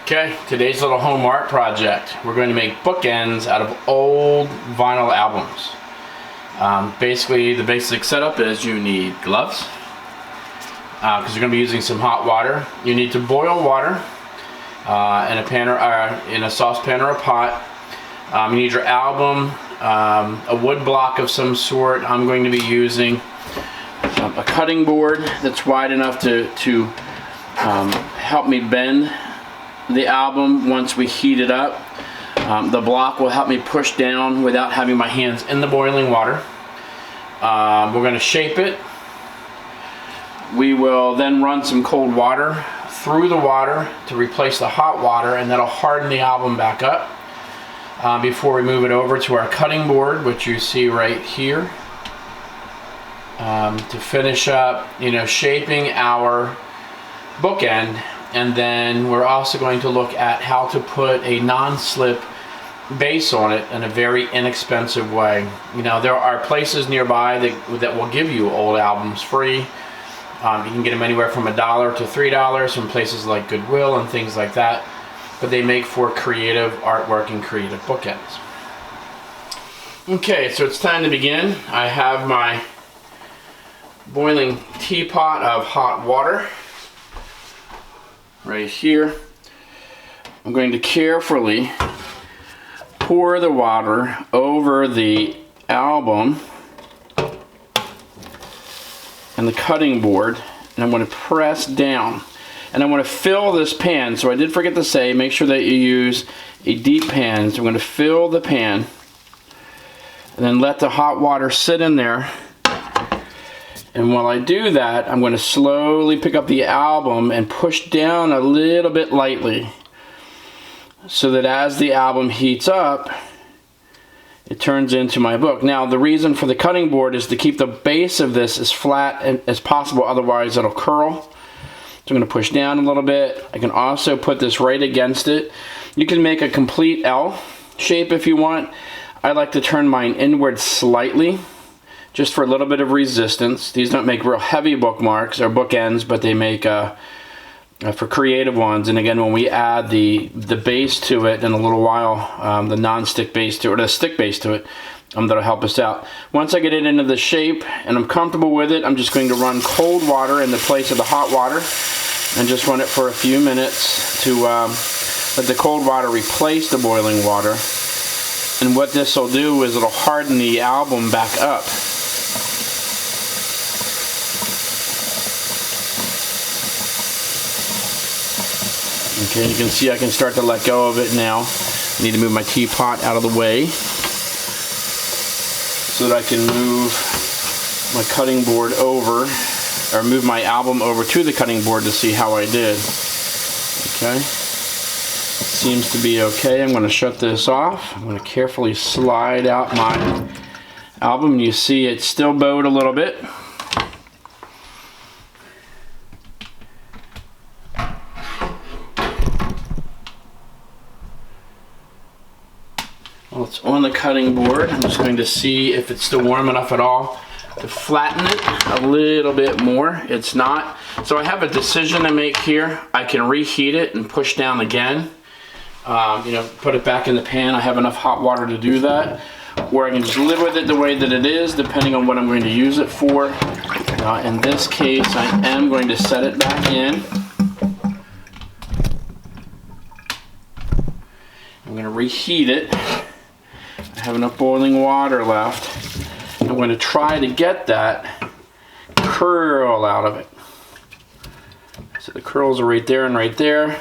Okay, today's little home art project. We're going to make bookends out of old vinyl albums. Basically, the basic setup is you need gloves, because you're going to be using some hot water. You need to boil water in a pan or in a saucepan or a pot. You need your album, a wood block of some sort. I'm going to be using a cutting board that's wide enough to help me bend the album once we heat it up. The block will help me push down without having my hands in the boiling water. We're going to shape it. We will then run some cold water through the water to replace the hot water, and that'll harden the album back up before we move it over to our cutting board, which you see right here, to finish up, shaping our bookend. And then we're also going to look at how to put a non-slip base on it in a very inexpensive way. There are places nearby that will give you old albums free. You can get them anywhere from $1 to $3 from places like Goodwill and things like that. But they make for creative artwork and creative bookends. Okay, so it's time to begin. I have my boiling teapot of hot water right here. I'm going to carefully pour the water over the album and the cutting board, and I'm going to press down, and I want to fill this pan. So I did forget to say, make sure that you use a deep pan. So I'm going to fill the pan and then let the hot water sit in there. And while I do that, I'm going to slowly pick up the album and push down a little bit lightly, so that as the album heats up, it turns into my book. Now, the reason for the cutting board is to keep the base of this as flat as possible, otherwise it'll curl. So I'm going to push down a little bit. I can also put this right against it. You can make a complete L shape if you want. I like to turn mine inward slightly, just for a little bit of resistance. These don't make real heavy bookmarks or bookends, but they make for creative ones. And again, when we add the base to it in a little while, the non-stick base to it, or the stick base to it, that'll help us out. Once I get it into the shape and I'm comfortable with it, I'm just going to run cold water in the place of the hot water and just run it for a few minutes to let the cold water replace the boiling water. And what this will do is it'll harden the album back up. Okay, you can see I can start to let go of it now. I need to move my teapot out of the way so that I can move my cutting board over, or move my album over to the cutting board to see how I did. Okay, seems to be okay. I'm going to shut this off. I'm going to carefully slide out my album. You see it's still bowed a little bit. Well, it's on the cutting board. I'm just going to see if it's still warm enough at all to flatten it a little bit more. It's not. So I have a decision to make here. I can reheat it and push down again. Put it back in the pan. I have enough hot water to do that. Or I can just live with it the way that it is, depending on what I'm going to use it for. In this case, I am going to set it back in. I'm going to reheat it. I have enough boiling water left. I'm going to try to get that curl out of it. So the curls are right there and right there.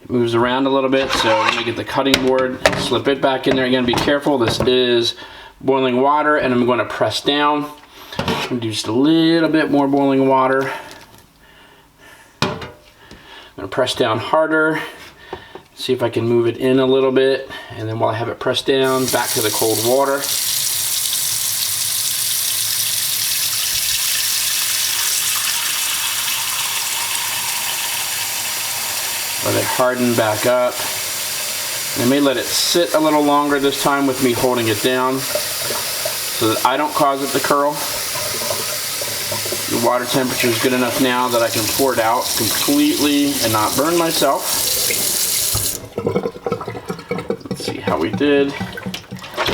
It moves around a little bit, so let me get the cutting board, slip it back in there. Again, be careful, this is boiling water, and I'm going to press down. I'm going to do just a little bit more boiling water. I'm going to press down harder. See if I can move it in a little bit, and then while I have it pressed down, back to the cold water. Let it harden back up. And I may let it sit a little longer this time with me holding it down so that I don't cause it to curl. The water temperature is good enough now that I can pour it out completely and not burn myself. Let's see how we did.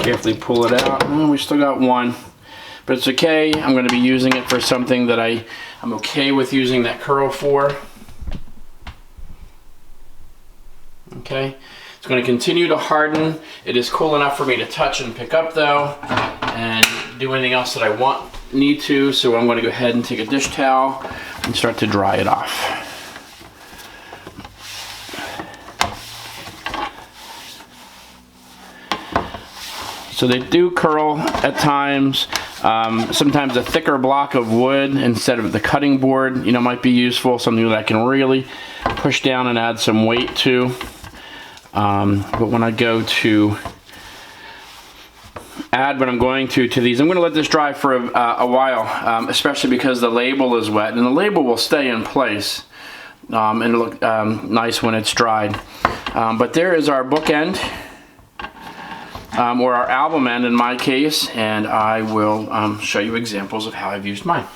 Carefully pull it out. Oh, we still got one. But it's okay. I'm going to be using it for something that I'm okay with using that curl for. Okay. It's going to continue to harden. It is cool enough for me to touch and pick up though, and do anything else that I need to. So I'm going to go ahead and take a dish towel and start to dry it off. So they do curl at times. Sometimes a thicker block of wood instead of the cutting board, might be useful. Something that I can really push down and add some weight to. But when I go to add what I'm going to these, I'm going to let this dry for a while, especially because the label is wet, and the label will stay in place and it'll look nice when it's dried. But there is our bookend. Or our album end in my case, and I will show you examples of how I've used mine.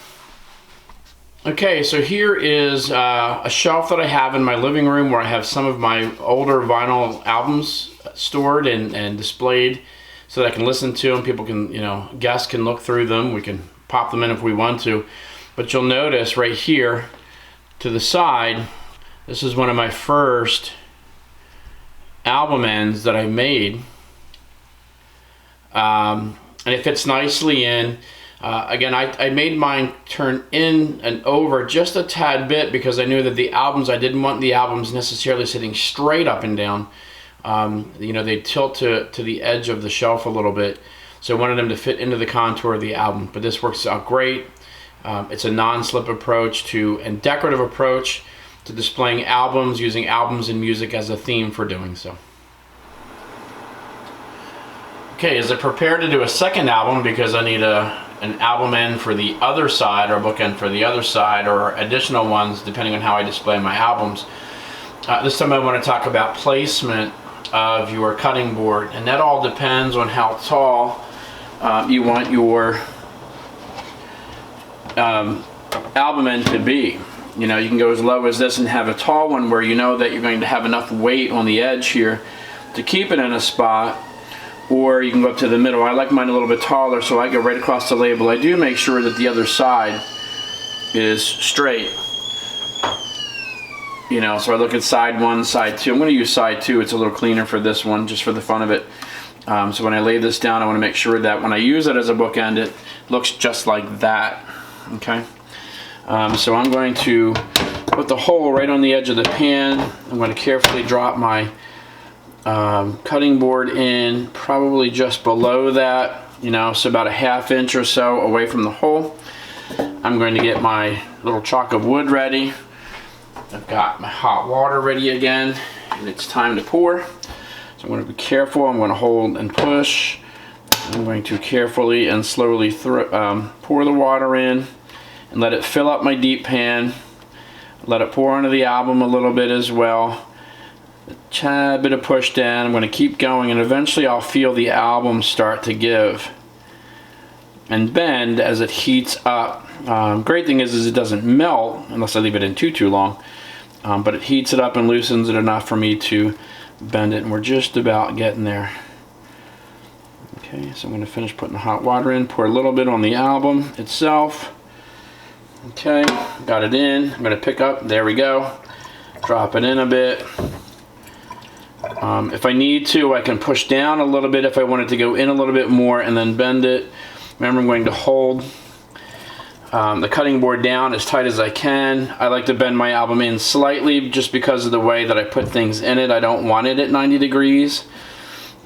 Okay, so here is a shelf that I have in my living room where I have some of my older vinyl albums stored and displayed so that I can listen to them. People can, guests can look through them. We can pop them in if we want to. But you'll notice right here to the side, this is one of my first album ends that I made. And it fits nicely in. Again, I made mine turn in and over just a tad bit because I knew that I didn't want the albums necessarily sitting straight up and down. They tilt to the edge of the shelf a little bit. So I wanted them to fit into the contour of the album. But this works out great. It's a non-slip approach and decorative approach to displaying albums, using albums and music as a theme for doing so. Okay, as I prepare to do a second album, because I need an album end for the other side, or a bookend for the other side, or additional ones depending on how I display my albums. This time I want to talk about placement of your cutting board, and that all depends on how tall you want your album end to be. You can go as low as this and have a tall one where you know that you're going to have enough weight on the edge here to keep it in a spot. Or you can go up to the middle. I like mine a little bit taller, so I go right across the label. I do make sure that the other side is straight. So I look at side 1, side 2. I'm going to use side 2. It's a little cleaner for this one, just for the fun of it. So when I lay this down, I want to make sure that when I use it as a bookend, it looks just like that. Okay. So I'm going to put the hole right on the edge of the pan. I'm going to carefully drop my cutting board in probably just below that, so about a ½ inch or so away from the hole. I'm going to get my little chalk of wood ready. I've got my hot water ready again, and it's time to pour. So I'm going to be careful. I'm going to hold and push. I'm going to carefully and slowly pour the water in and let it fill up my deep pan. Let it pour onto the album a little bit as well. A tad bit of push down. I'm going to keep going, and eventually I'll feel the album start to give and bend as it heats up. Great thing is it doesn't melt unless I leave it in too long, but it heats it up and loosens it enough for me to bend it, and we're just about getting there. Okay, so I'm going to finish putting the hot water in, pour a little bit on the album itself. Okay, got it in. I'm going to pick up, there we go, drop it in a bit. If I need to, I can push down a little bit if I wanted to go in a little bit more and then bend it. Remember, I'm going to hold the cutting board down as tight as I can. I like to bend my album in slightly just because of the way that I put things in it. I don't want it at 90 degrees.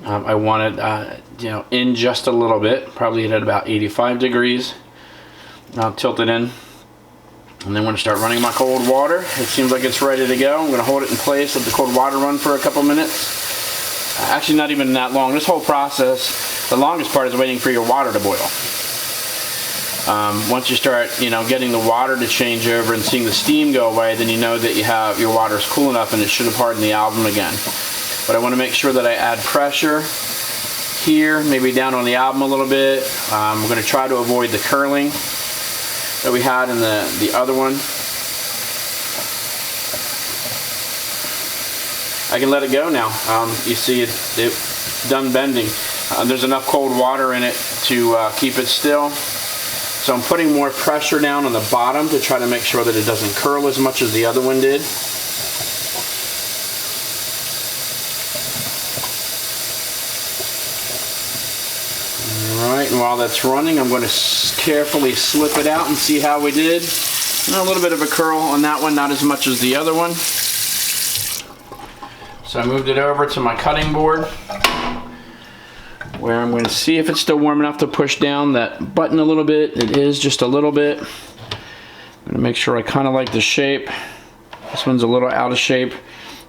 I want it in just a little bit, probably at about 85 degrees. I'll tilt it in. And then I'm going to start running my cold water. It seems like it's ready to go. I'm going to hold it in place, let the cold water run for a couple minutes. Actually, not even that long. This whole process, the longest part is waiting for your water to boil. Once you start, getting the water to change over and seeing the steam go away, then you know that your water is cool enough and it should have hardened the album again. But I want to make sure that I add pressure here, maybe down on the album a little bit. I'm going to try to avoid the curling that we had in the other one. I can let it go now. You see it done bending. There's enough cold water in it to keep it still. So I'm putting more pressure down on the bottom to try to make sure that it doesn't curl as much as the other one did. Alright, and while that's running, I'm going to carefully slip it out and see how we did. And a little bit of a curl on that one, not as much as the other one. So I moved it over to my cutting board, where I'm going to see if it's still warm enough to push down that button a little bit. It is, just a little bit. I'm going to make sure I kind of like the shape. This one's a little out of shape,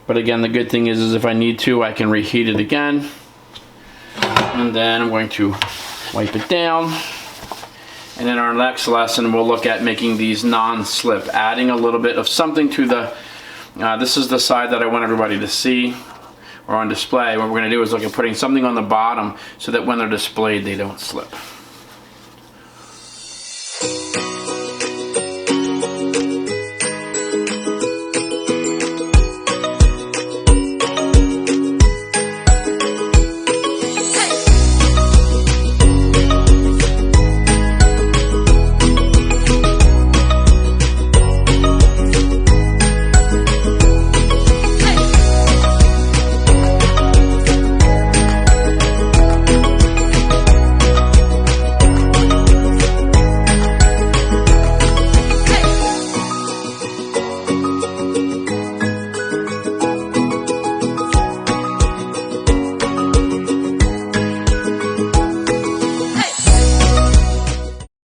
but again, the good thing is if I need to, I can reheat it again. And then I'm going to wipe it down. And in our next lesson, we'll look at making these non-slip, adding a little bit of something to the, this is the side that I want everybody to see, or on display. What we're going to do is look at putting something on the bottom so that when they're displayed, they don't slip.